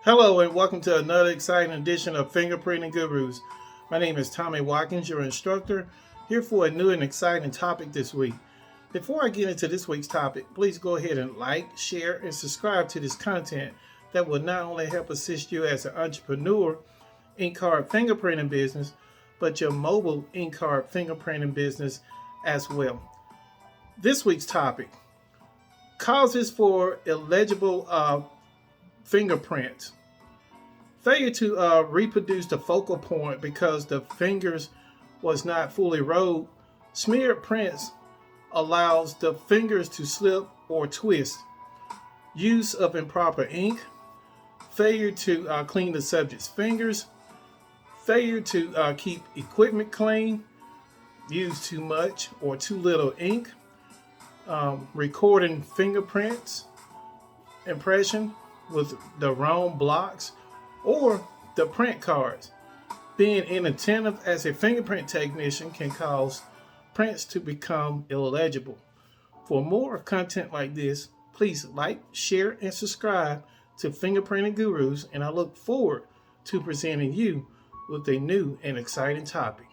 Hello and welcome to another exciting edition of Fingerprinting Gurus. My name is Tommy Watkins, your instructor, here for a new and exciting topic this week. Before I get into this week's topic, please go ahead and like, share, and subscribe to this content that will not only help assist you as an entrepreneur ink card fingerprinting business, but your mobile ink card fingerprinting business as well. This week's topic, causes for illegible fingerprints. Failure to reproduce the focal point because the fingers was not fully rolled. Smeared prints allows the fingers to slip or twist. Use of improper ink. Failure to clean the subject's fingers. Failure to keep equipment clean. Use too much or too little ink. Recording fingerprints impression with the wrong blocks or the print cards. Being inattentive as a fingerprint technician can cause prints to become illegible. For more content like this, please like, share, and subscribe to Fingerprinting Gurus, and I look forward to presenting you with a new and exciting topic.